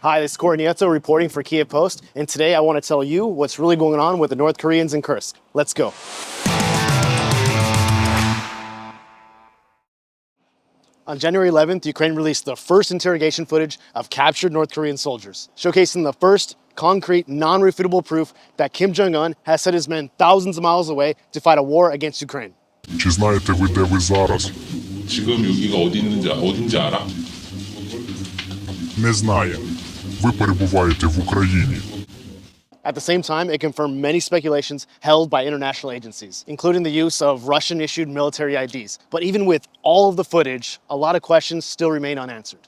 Hi, this is Corey Nieto reporting for Kiev Post, and today I want to tell you what's really going on with the North Koreans in Kursk. Let's go. On January 11th, Ukraine released the first interrogation footage of captured North Korean soldiers, showcasing the first concrete, non-refutable proof that Kim Jong-un has sent his men thousands of miles away to fight a war against Ukraine. Чи знаєте ви, де ви зараз? 지금 여기가 어딘지 알아? Не знає. Ви перебуваєте в Україні. At the same time, it confirmed many speculations held by international agencies, including the use of Russian-issued military IDs. But even with all of the footage, a lot of questions still remain unanswered.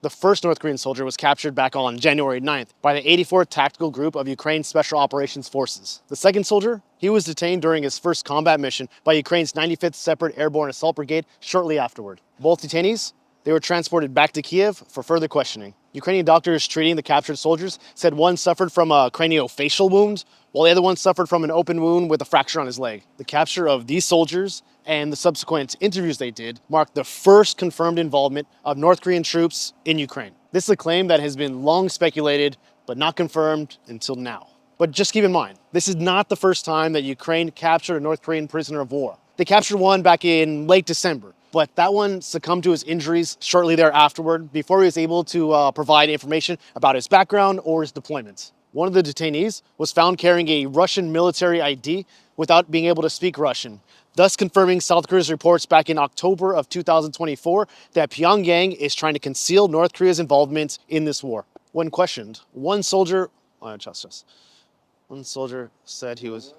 The first North Korean soldier was captured back on January 9th by the 84th Tactical Group of Ukraine's Special Operations Forces. The second soldier, he was detained during his first combat mission by Ukraine's 95th Separate Airborne Assault Brigade shortly afterward. Both detainees, they were transported back to Kiev for further questioning. Ukrainian doctors treating the captured soldiers said one suffered from a craniofacial wound, while the other one suffered from an open wound with a fracture on his leg. The capture of these soldiers and the subsequent interviews they did marked the first confirmed involvement of North Korean troops in Ukraine. This is a claim that has been long speculated, but not confirmed until now. But just keep in mind, this is not the first time that Ukraine captured a North Korean prisoner of war. They captured one back in late December, but that one succumbed to his injuries shortly thereafter before he was able to provide information about his background or his deployment. One of the detainees was found carrying a Russian military ID without being able to speak Russian, thus confirming South Korea's reports back in October of 2024 that Pyongyang is trying to conceal North Korea's involvement in this war. When questioned, one soldier said he was...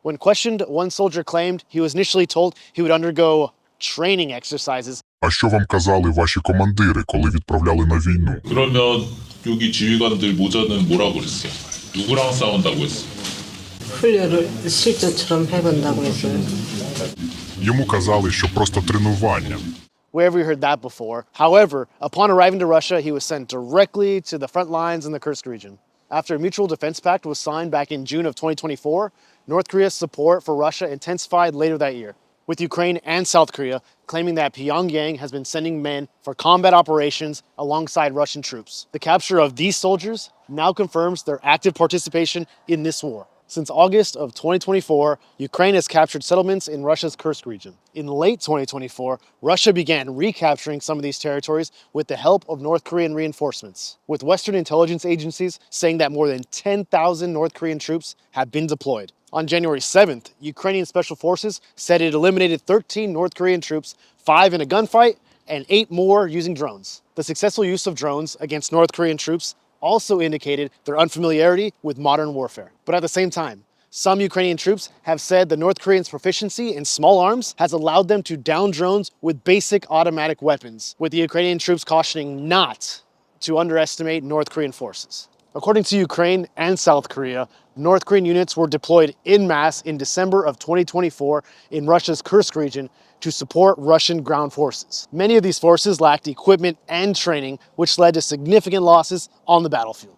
When questioned, one soldier claimed he was initially told he would undergo training exercises. А що вам казали ваші командири, коли відправляли на війну? 그러면 여기 지휘관들 모자는 뭐라고 그랬어? 누구랑 싸운다고 했어? 훈련을 실전처럼 해본다고 했어요. Йому казали, що просто тренування. Where have we heard that before? However, upon arriving to Russia, he was sent directly to the front lines in the Kursk region. After a mutual defense pact was signed back in June of 2024, North Korea's support for Russia intensified later that year, with Ukraine and South Korea claiming that Pyongyang has been sending men for combat operations alongside Russian troops. The capture of these soldiers now confirms their active participation in this war. Since August of 2024, Ukraine has captured settlements in Russia's Kursk region. In late 2024, Russia began recapturing some of these territories with the help of North Korean reinforcements, with Western intelligence agencies saying that more than 10,000 North Korean troops have been deployed. On January 7th, Ukrainian Special Forces said it eliminated 13 North Korean troops, 5 in a gunfight, and 8 more using drones. The successful use of drones against North Korean troops also indicated their unfamiliarity with modern warfare. But at the same time, some Ukrainian troops have said the North Koreans' proficiency in small arms has allowed them to down drones with basic automatic weapons, with the Ukrainian troops cautioning not to underestimate North Korean forces. According to Ukraine and South Korea, North Korean units were deployed en masse in December of 2024 in Russia's Kursk region to support Russian ground forces. Many of these forces lacked equipment and training, which led to significant losses on the battlefield.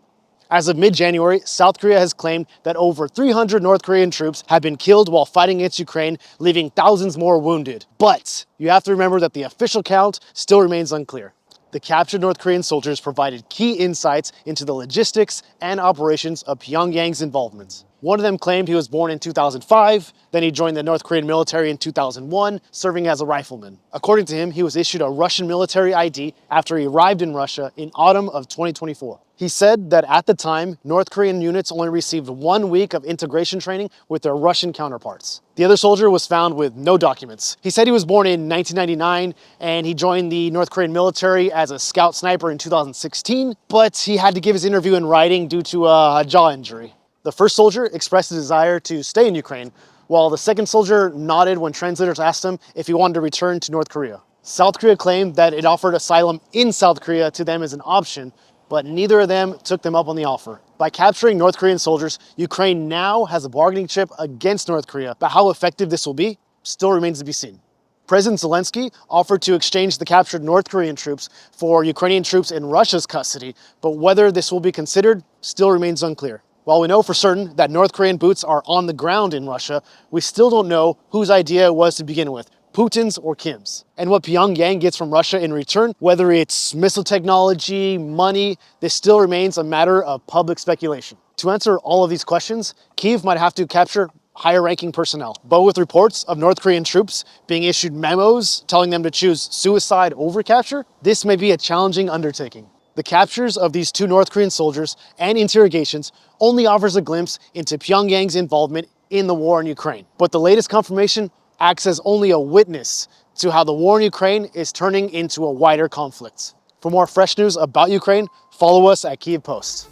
As of mid-January, South Korea has claimed that over 300 North Korean troops have been killed while fighting against Ukraine, leaving thousands more wounded. But you have to remember that the official count still remains unclear. The captured North Korean soldiers provided key insights into the logistics and operations of Pyongyang's involvement. One of them claimed he was born in 2005, then he joined the North Korean military in 2001, serving as a rifleman. According to him, he was issued a Russian military ID after he arrived in Russia in autumn of 2024. He said that at the time, North Korean units only received 1 week of integration training with their Russian counterparts. The other soldier was found with no documents. He said he was born in 1999 and he joined the North Korean military as a scout sniper in 2016, but he had to give his interview in writing due to a jaw injury. The first soldier expressed a desire to stay in Ukraine, while the second soldier nodded when translators asked him if he wanted to return to North Korea. South Korea claimed that it offered asylum in South Korea to them as an option, but neither of them took them up on the offer. By capturing North Korean soldiers, Ukraine now has a bargaining chip against North Korea, but how effective this will be still remains to be seen. President Zelensky offered to exchange the captured North Korean troops for Ukrainian troops in Russia's custody, but whether this will be considered still remains unclear. While we know for certain that North Korean boots are on the ground in Russia, we still don't know whose idea it was to begin with. Putin's or Kim's. And what Pyongyang gets from Russia in return, whether it's missile technology, money, this still remains a matter of public speculation. To answer all of these questions, Kyiv might have to capture higher-ranking personnel. But with reports of North Korean troops being issued memos telling them to choose suicide over capture, this may be a challenging undertaking. The captures of these 2 North Korean soldiers and interrogations only offers a glimpse into Pyongyang's involvement in the war in Ukraine. But the latest confirmation acts as only a witness to how the war in Ukraine is turning into a wider conflict. For more fresh news about Ukraine, follow us at Kyiv Post.